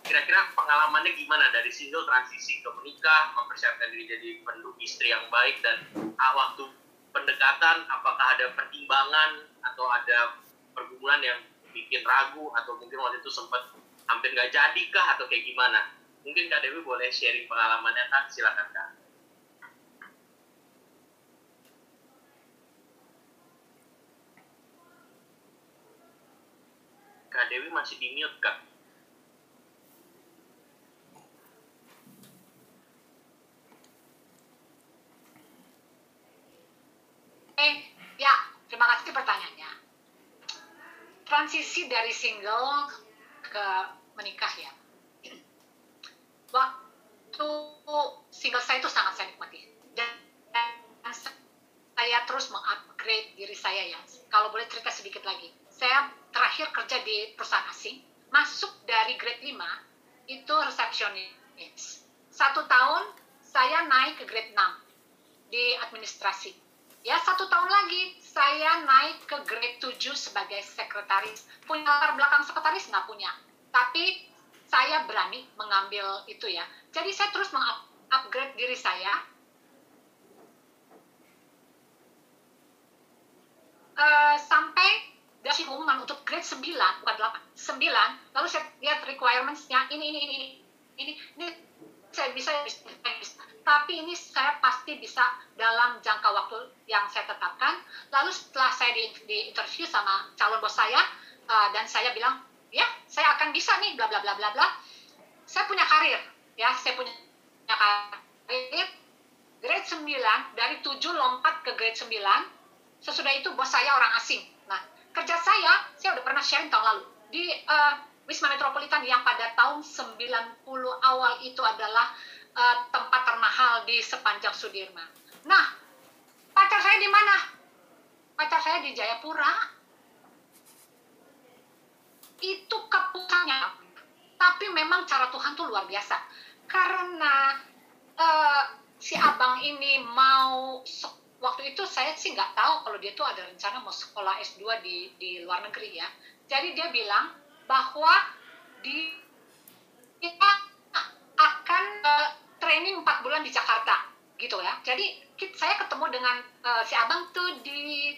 kira-kira pengalamannya gimana dari single transisi ke menikah, mempersiapkan diri jadi pendukung istri yang baik, dan waktu pendekatan apakah ada pertimbangan atau ada pergumulan yang bikin ragu atau mungkin waktu itu sempat hampir nggak jadi kah atau kayak gimana? Mungkin Kak Dewi boleh sharing pengalamannya Kak, silakan Kak. Kak Dewi masih di mute Kak. Ya, terima kasih pertanyaannya. Transisi dari single ke menikah ya. Waktu single saya itu sangat saya nikmati. Dan saya terus mengupgrade diri saya ya. Kalau boleh cerita sedikit lagi. Saya terakhir kerja di perusahaan asing, masuk dari grade 5, itu resepsionis. 1 tahun saya naik ke grade 6 di administrasi. Ya, 1 tahun lagi saya naik ke grade 7 sebagai sekretaris. Punya latar belakang sekretaris nggak punya, tapi saya berani mengambil itu ya. Jadi saya terus mengupgrade diri saya. Sampai dikasih pengumuman untuk grade 9, bukan 8, 9, lalu saya lihat requirements-nya, ini saya bisa, tapi ini saya pasti bisa dalam jangka waktu yang saya tetapkan. Lalu setelah saya di interview sama calon bos saya, dan saya bilang, ya saya akan bisa nih, bla bla bla bla bla. Saya punya karir, ya saya punya karir, grade 9, dari 7 lompat ke grade 9, sesudah itu bos saya orang asing. Nah, kerja saya udah pernah sharing tahun lalu, di Wisma Metropolitan yang pada tahun 90 awal itu adalah tempat termahal di sepanjang Sudirman. Nah, pacar saya di mana? Pacar saya di Jayapura. Itu keputusannya. Tapi memang cara Tuhan tuh luar biasa. Karena si abang ini mau, waktu itu saya sih nggak tahu kalau dia tuh ada rencana mau sekolah S2 di luar negeri ya. Jadi dia bilang bahwa kita akan training 4 bulan di Jakarta gitu ya. Jadi saya ketemu dengan si abang tuh di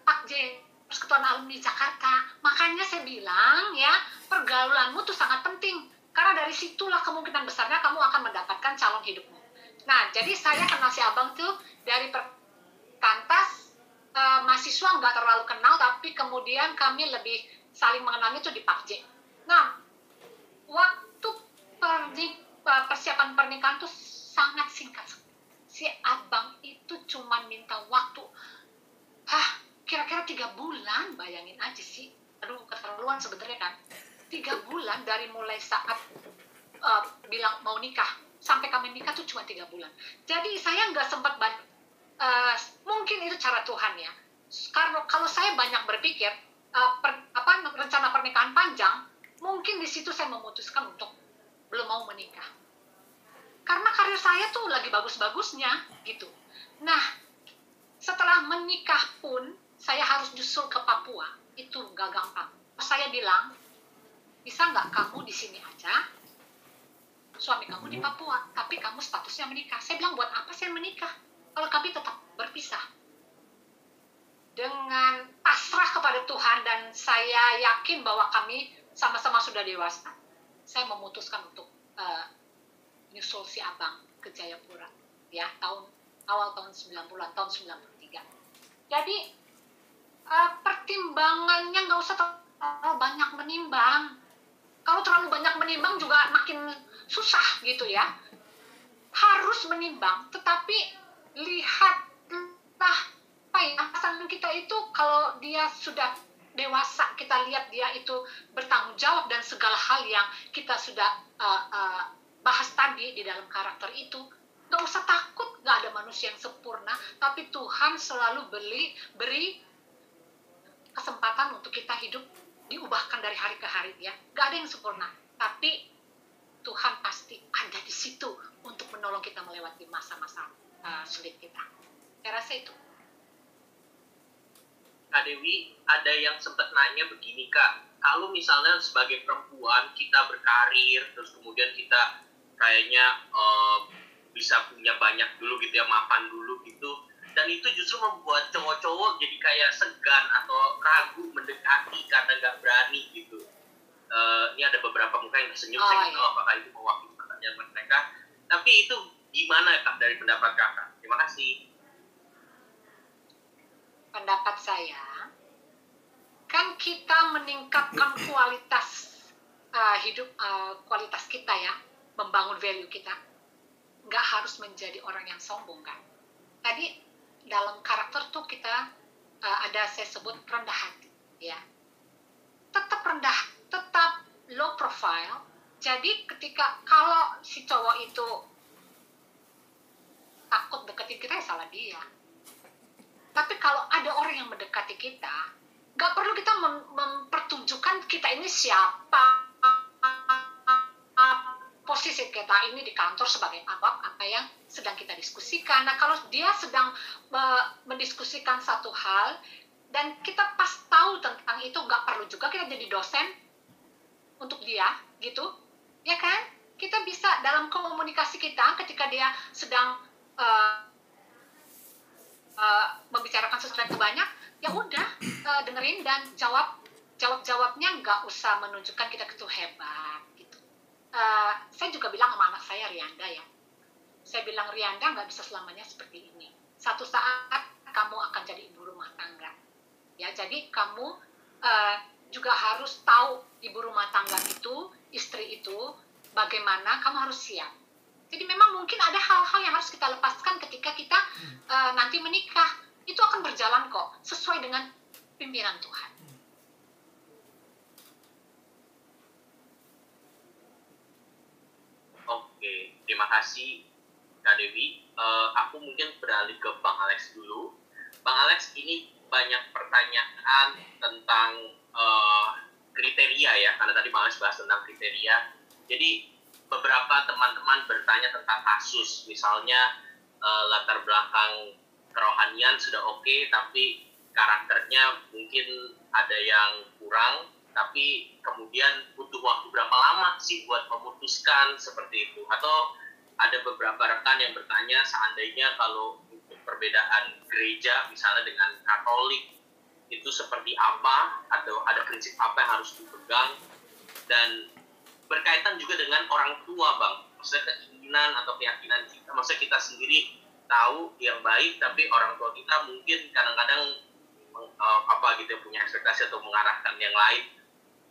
Pak J, Persekutuan Alumni Jakarta. Makanya saya bilang ya, pergaulanmu tuh sangat penting, karena dari situlah kemungkinan besarnya kamu akan mendapatkan calon hidupmu. Nah, jadi saya kenal si abang tuh dari perkantas, mahasiswa nggak terlalu kenal, tapi tapi kemudian kami lebih saling mengenalnya itu di PUBG. Nah, waktu persiapan pernikahan tuh sangat singkat. Si abang itu cuma minta waktu, kira-kira 3 bulan, bayangin aja sih. Aduh, keterlaluan sebenarnya kan. 3 bulan dari mulai saat bilang mau nikah, sampai kami nikah tuh cuma 3 bulan. Jadi saya nggak sempat mungkin itu cara Tuhan ya. Karena kalau saya banyak berpikir, rencana pernikahan panjang, mungkin di situ saya memutuskan untuk belum mau menikah. Karena karir saya tuh lagi bagus-bagusnya gitu. Nah, setelah menikah pun saya harus nyusul ke Papua. Itu gak gampang. Saya bilang, bisa nggak kamu di sini aja, suami kamu di Papua, tapi kamu statusnya menikah. Saya bilang, buat apa saya menikah kalau kami tetap berpisah? Dengan pasrah kepada Tuhan dan saya yakin bahwa kami sama-sama sudah dewasa, saya memutuskan untuk nyusul si abang ke Jayapura, ya, awal tahun 90-an, tahun 93. Jadi pertimbangannya nggak usah terlalu banyak menimbang. Kalau terlalu banyak menimbang juga makin susah gitu ya. Harus menimbang, tetapi lihatlah pasangan kita itu kalau dia sudah dewasa, kita lihat dia itu bertanggung jawab dan segala hal yang kita sudah bahas tadi di dalam karakter itu, nggak usah takut, nggak ada manusia yang sempurna, tapi Tuhan selalu beri kesempatan untuk kita hidup diubahkan dari hari ke hari ya. Nggak ada yang sempurna, tapi Tuhan pasti ada di situ untuk menolong kita melewati masa-masa sulit kita. Saya rasa itu. Kak Dewi, ada yang sempat nanya begini Kak, kalau misalnya sebagai perempuan kita berkarir, terus kemudian kita kayaknya bisa punya banyak dulu gitu ya, mapan dulu gitu, dan itu justru membuat cowok-cowok jadi kayak segan atau ragu mendekati karena nggak berani gitu. Ini ada beberapa muka yang tersenyum, saya nggak tahu apakah itu mewakili pertanyaan mereka, tapi itu gimana Kak dari pendapat Kakak? Terima kasih. Pendapat saya, kan kita meningkatkan kualitas hidup, kualitas kita ya, membangun value kita, nggak harus menjadi orang yang sombong kan. Tadi dalam karakter tuh kita ada saya sebut rendah hati ya, tetap rendah, tetap low profile. Jadi ketika kalau si cowok itu takut deketin kita, ya salah dia. Tapi kalau ada orang yang mendekati kita, nggak perlu kita mempertunjukkan kita ini siapa, posisi kita ini di kantor sebagai apa yang sedang kita diskusikan. Nah, kalau dia sedang mendiskusikan satu hal dan kita pas tahu tentang itu, nggak perlu juga kita jadi dosen untuk dia, gitu, ya kan? Kita bisa dalam komunikasi kita ketika dia sedang membicarakan sesuatu banyak, ya udah dengerin dan jawabnya nggak usah menunjukkan kita itu hebat gitu. Saya juga bilang sama anak saya Rianda ya, saya bilang Rianda nggak bisa selamanya seperti ini. Satu saat kamu akan jadi ibu rumah tangga ya, jadi kamu juga harus tahu ibu rumah tangga itu, istri itu bagaimana, kamu harus siap. Jadi memang mungkin ada hal-hal yang harus kita lepaskan ketika kita nanti menikah. Itu akan berjalan kok, sesuai dengan pimpinan Tuhan. Oke, terima kasih Kak Dewi. Aku mungkin beralih ke Bang Alex dulu. Bang Alex, ini banyak pertanyaan tentang kriteria ya, karena tadi Bang Alex bahas tentang kriteria. Jadi beberapa teman-teman bertanya tentang kasus, misalnya latar belakang kerohanian sudah oke, tapi karakternya mungkin ada yang kurang, tapi kemudian butuh waktu berapa lama sih buat memutuskan seperti itu? Atau ada beberapa rekan yang bertanya, seandainya kalau untuk perbedaan gereja misalnya dengan Katolik itu seperti apa, atau ada prinsip apa yang harus dipegang, dan berkaitan juga dengan orang tua Bang, maksudnya keinginan atau keyakinan kita, maksudnya kita sendiri tahu yang baik, tapi orang tua kita mungkin kadang-kadang apa gitu, punya ekspektasi atau mengarahkan yang lain.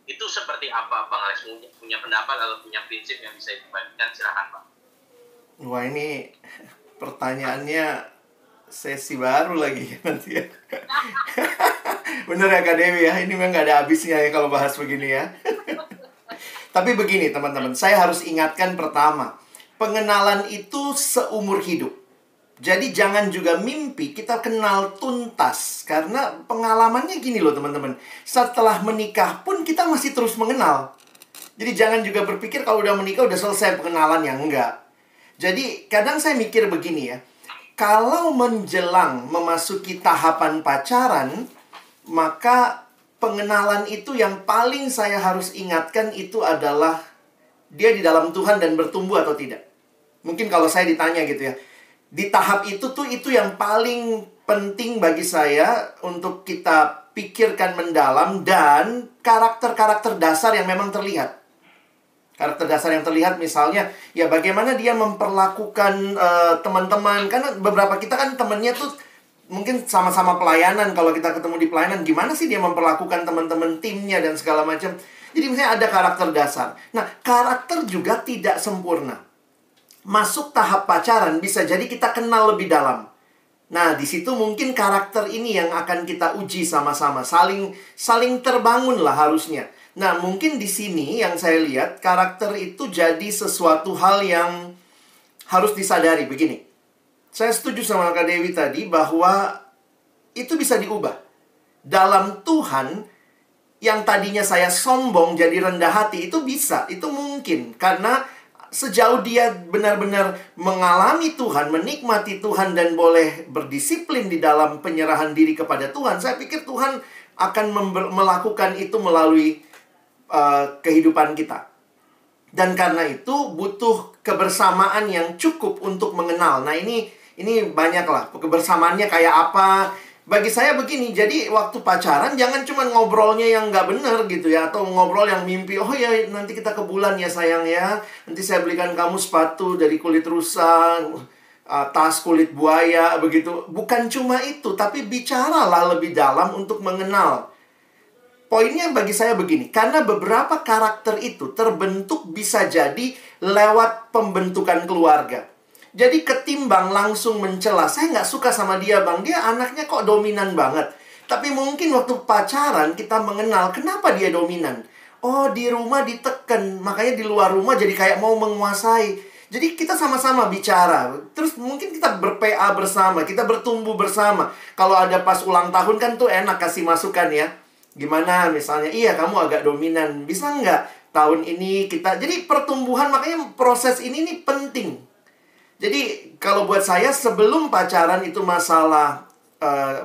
Itu seperti apa Bang Alex? Punya pendapat atau punya prinsip yang bisa dibagikan? Silakan Bang. Wah, ini pertanyaannya sesi baru lagi nanti ya. Bener ya Kak Dewi ya, ini memang nggak ada habisnya ya kalau bahas begini ya. Tapi begini teman-teman, saya harus ingatkan pertama, pengenalan itu seumur hidup. Jadi jangan juga mimpi kita kenal tuntas. Karena pengalamannya gini loh teman-teman, setelah menikah pun kita masih terus mengenal. Jadi jangan juga berpikir kalau udah menikah udah selesai pengenalan, yang enggak. Jadi kadang saya mikir begini ya, kalau menjelang memasuki tahapan pacaran, maka pengenalan itu yang paling saya harus ingatkan itu adalah dia di dalam Tuhan dan bertumbuh atau tidak. Mungkin kalau saya ditanya gitu ya, di tahap itu yang paling penting bagi saya untuk kita pikirkan mendalam, dan karakter-karakter dasar yang memang terlihat. Karakter dasar yang terlihat misalnya, ya bagaimana dia memperlakukan teman-teman. Karena beberapa kita kan temennya tuh mungkin sama-sama pelayanan. Kalau kita ketemu di pelayanan, gimana sih dia memperlakukan teman-teman timnya dan segala macam. Jadi misalnya ada karakter dasar. Nah, karakter juga tidak sempurna. Masuk tahap pacaran bisa jadi kita kenal lebih dalam. Nah, di situ mungkin karakter ini yang akan kita uji sama-sama. Saling terbangun lah harusnya. Nah, mungkin di sini yang saya lihat, karakter itu jadi sesuatu hal yang harus disadari. Begini, saya setuju sama Kak Dewi tadi bahwa itu bisa diubah. Dalam Tuhan, yang tadinya saya sombong jadi rendah hati, itu bisa, itu mungkin. Karena sejauh dia benar-benar mengalami Tuhan, menikmati Tuhan, dan boleh berdisiplin di dalam penyerahan diri kepada Tuhan, saya pikir Tuhan akan melakukan itu melalui kehidupan kita. Dan karena itu butuh kebersamaan yang cukup untuk mengenal. Nah, ini banyaklah kebersamaannya kayak apa. Bagi saya begini, jadi waktu pacaran jangan cuma ngobrolnya yang nggak bener gitu ya, atau ngobrol yang mimpi, oh ya nanti kita ke bulan ya sayang ya, nanti saya belikan kamu sepatu dari kulit rusa, tas kulit buaya, begitu. Bukan cuma itu, tapi bicaralah lebih dalam untuk mengenal. Poinnya bagi saya begini, karena beberapa karakter itu terbentuk bisa jadi lewat pembentukan keluarga. Jadi ketimbang langsung mencela, saya nggak suka sama dia bang, dia anaknya kok dominan banget. Tapi mungkin waktu pacaran kita mengenal kenapa dia dominan. Oh, di rumah diteken, makanya di luar rumah jadi kayak mau menguasai. Jadi kita sama-sama bicara. Terus mungkin kita ber-PA bersama, kita bertumbuh bersama. Kalau ada pas ulang tahun kan tuh enak kasih masukan ya. Gimana misalnya, iya kamu agak dominan, bisa nggak tahun ini kita. Jadi pertumbuhan, makanya proses ini nih penting. Jadi kalau buat saya sebelum pacaran itu masalah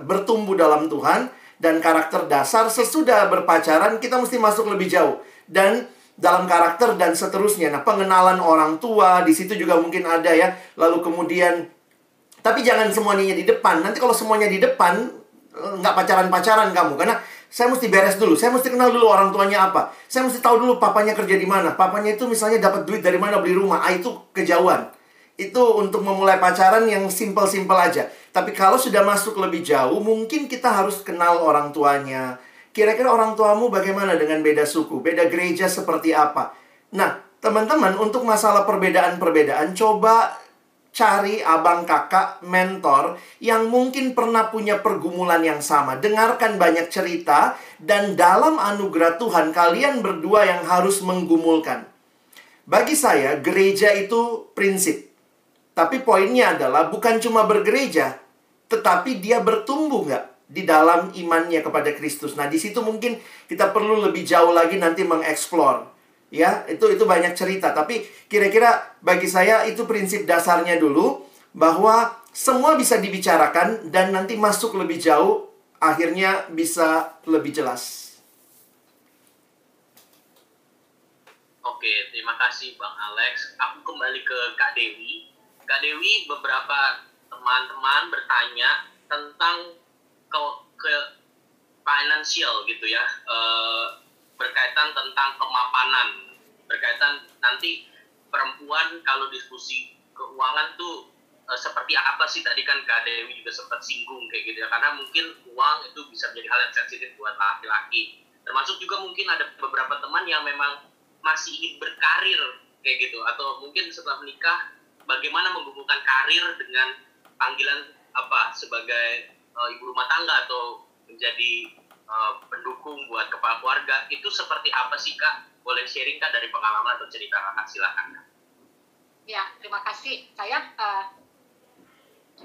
bertumbuh dalam Tuhan dan karakter dasar. Sesudah berpacaran kita mesti masuk lebih jauh dan dalam karakter dan seterusnya. Nah, pengenalan orang tua di situ juga mungkin ada ya. Lalu kemudian, tapi jangan semuanya di depan. Nanti kalau semuanya di depan nggak pacaran-pacaran kamu, karena saya mesti beres dulu. Saya mesti kenal dulu orang tuanya apa. Saya mesti tahu dulu papanya kerja di mana. Papanya itu misalnya dapat duit dari mana beli rumah. Itu kejauhan. Itu untuk memulai pacaran yang simpel-simpel aja. Tapi kalau sudah masuk lebih jauh, mungkin kita harus kenal orang tuanya. Kira-kira orang tuamu bagaimana dengan beda suku? Beda gereja seperti apa? Nah, teman-teman, untuk masalah perbedaan-perbedaan, coba cari abang kakak, mentor yang mungkin pernah punya pergumulan yang sama. Dengarkan banyak cerita, dan dalam anugerah Tuhan, kalian berdua yang harus menggumulkan. Bagi saya, gereja itu prinsip. Tapi poinnya adalah bukan cuma bergereja, tetapi dia bertumbuh nggak di dalam imannya kepada Kristus. Nah, di situ mungkin kita perlu lebih jauh lagi nanti mengeksplor. Ya, itu banyak cerita. Tapi kira-kira bagi saya itu prinsip dasarnya dulu, bahwa semua bisa dibicarakan dan nanti masuk lebih jauh, akhirnya bisa lebih jelas. Oke, terima kasih Bang Alex. Aku kembali ke Kak Dewi. Kak Dewi, beberapa teman-teman bertanya tentang ke finansial gitu ya, berkaitan tentang kemapanan, berkaitan nanti perempuan kalau diskusi keuangan tuh seperti apa sih, tadi kan Kak Dewi juga sempat singgung kayak gitu ya, karena mungkin uang itu bisa menjadi hal yang sensitif buat laki-laki. Termasuk juga mungkin ada beberapa teman yang memang masih ingin berkarir kayak gitu, atau mungkin setelah menikah bagaimana menghubungkan karir dengan panggilan sebagai ibu rumah tangga atau menjadi pendukung buat kepala keluarga. Itu seperti apa sih Kak? Boleh sharing Kak dari pengalaman atau cerita Kakak? Silakan Kak. Ya, terima kasih. Saya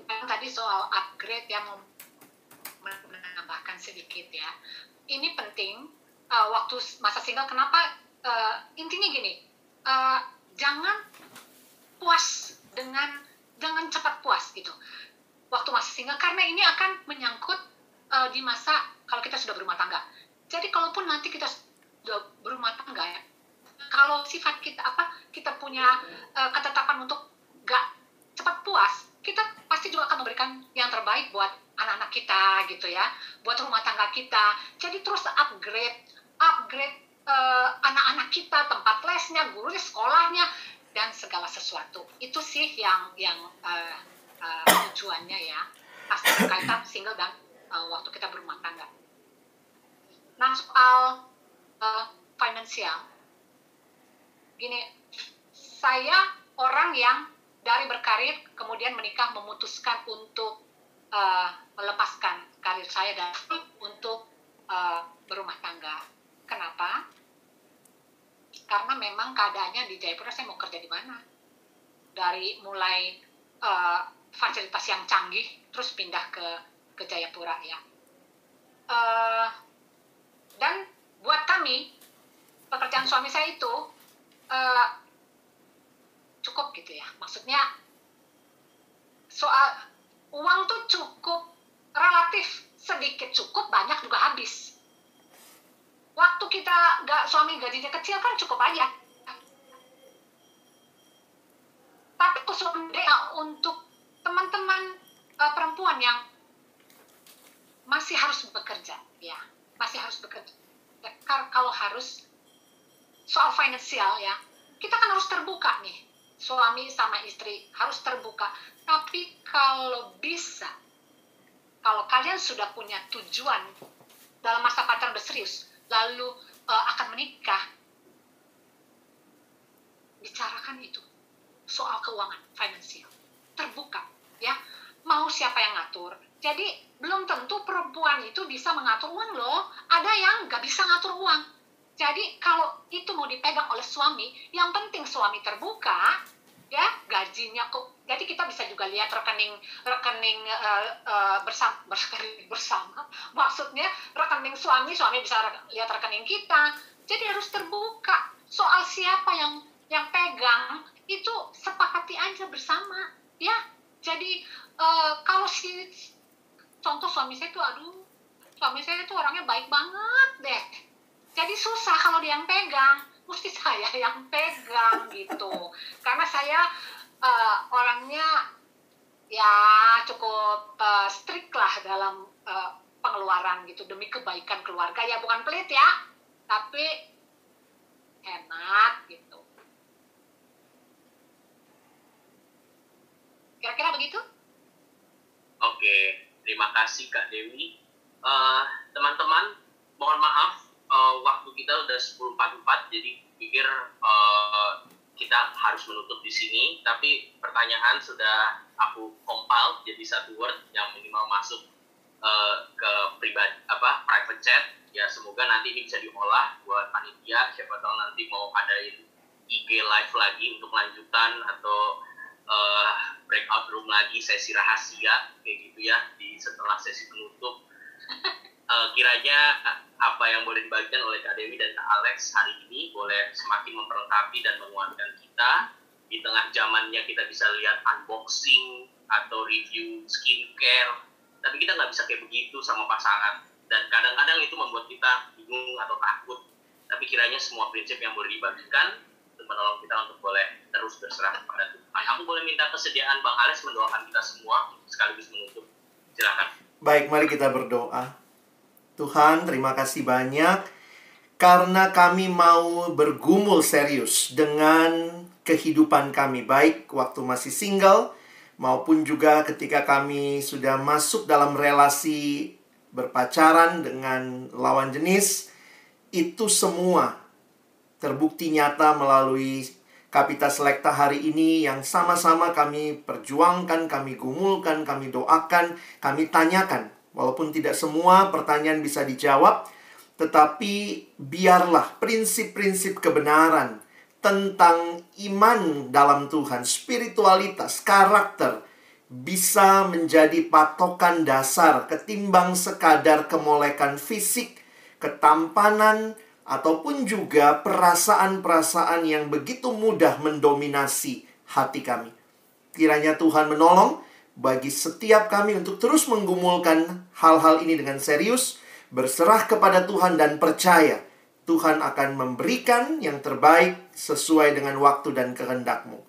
tadi soal upgrade yang mau menambahkan sedikit ya. Ini penting waktu masa single. Kenapa? Intinya gini, jangan cepat puas gitu waktu masih single, karena ini akan menyangkut di masa kalau kita sudah berumah tangga. Jadi kalaupun nanti kita sudah berumah tangga ya, kalau sifat kita punya ketetapan untuk gak cepat puas, kita pasti juga akan memberikan yang terbaik buat anak-anak kita gitu ya, buat rumah tangga kita. Jadi terus upgrade anak-anak kita, tempat lesnya, gurunya, sekolahnya, dan segala sesuatu. Itu sih yang tujuannya ya, pasti berkaitan single dan waktu kita berumah tangga. Nah, soal finansial, gini, saya orang yang dari berkarir kemudian menikah memutuskan untuk melepaskan karir saya dan untuk berumah tangga. Kenapa? Karena memang keadaannya di Jayapura, saya mau kerja di mana? Dari mulai fasilitas yang canggih, terus pindah ke Jayapura ya. Dan buat kami, pekerjaan suami saya itu cukup gitu ya. Maksudnya soal uang tuh cukup, relatif sedikit cukup, banyak juga habis. Waktu kita suami gajinya kecil kan cukup aja. Tapi khusus untuk teman-teman perempuan yang masih harus bekerja, ya, masih harus bekerja. Kalau harus soal finansial ya, kita kan harus terbuka nih, suami sama istri harus terbuka. Tapi kalau bisa, kalau kalian sudah punya tujuan dalam masa pacaran udah serius, lalu akan menikah, bicarakan itu soal keuangan, finansial, terbuka ya. Mau siapa yang ngatur? Jadi belum tentu perempuan itu bisa mengatur uang loh. Ada yang nggak bisa ngatur uang. Jadi kalau itu mau dipegang oleh suami, yang penting suami terbuka ya, gajinya kok. Jadi kita bisa juga lihat rekening bersama. Maksudnya rekening suami bisa lihat rekening kita. Jadi harus terbuka. Soal siapa yang pegang itu sepakati aja bersama ya. Jadi kalau contoh suami saya tuh orangnya baik banget deh. Jadi susah kalau dia yang pegang, mesti saya yang pegang gitu. Karena saya orangnya ya cukup strict lah dalam pengeluaran gitu, demi kebaikan keluarga. Ya bukan pelit ya, tapi hemat gitu. Kira-kira begitu? Oke, terima kasih Kak Dewi. Teman-teman, mohon maaf, waktu kita udah 10.44, jadi pikir kita harus menutup di sini. Tapi pertanyaan sudah aku compile jadi satu word yang minimal masuk ke private chat. Ya semoga nanti ini bisa diolah buat panitia. Siapa tahu nanti mau adain IG live lagi untuk lanjutan, atau breakout room lagi, sesi rahasia kayak gitu ya di setelah sesi penutup. Kiranya apa yang boleh dibagikan oleh Kak Dewi dan Kak Alex hari ini boleh semakin memperlengkapi dan menguatkan kita di tengah zamannya kita bisa lihat unboxing atau review skincare, tapi kita nggak bisa kayak begitu sama pasangan, dan kadang-kadang itu membuat kita bingung atau takut. Tapi kiranya semua prinsip yang boleh dibagikan menolong kita untuk boleh terus berserah kepada Tuhan. Aku boleh minta kesediaan Bang Alex mendoakan kita semua sekaligus menutup. Silakan. Baik, mari kita berdoa. Tuhan, terima kasih banyak karena kami mau bergumul serius dengan kehidupan kami, baik waktu masih single maupun juga ketika kami sudah masuk dalam relasi berpacaran dengan lawan jenis, itu semua terbukti nyata melalui Kapita Selekta hari ini yang sama-sama kami perjuangkan, kami gumulkan, kami doakan, kami tanyakan. Walaupun tidak semua pertanyaan bisa dijawab, tetapi biarlah prinsip-prinsip kebenaran tentang iman dalam Tuhan, spiritualitas, karakter, bisa menjadi patokan dasar ketimbang sekadar kemolekan fisik, ketampanan, ataupun juga perasaan-perasaan yang begitu mudah mendominasi hati kami. Kiranya Tuhan menolong bagi setiap kami untuk terus menggumulkan hal-hal ini dengan serius, berserah kepada Tuhan dan percaya Tuhan akan memberikan yang terbaik sesuai dengan waktu dan kehendak-Mu.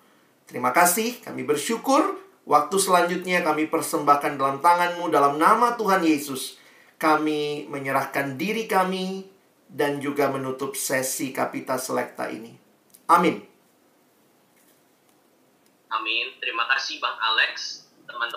Terima kasih, kami bersyukur. Waktu selanjutnya kami persembahkan dalam tangan-Mu dalam nama Tuhan Yesus. Kami menyerahkan diri kami dan juga menutup sesi Kapita Selekta ini. Amin. Amin. Terima kasih Bang Alex. Teman-teman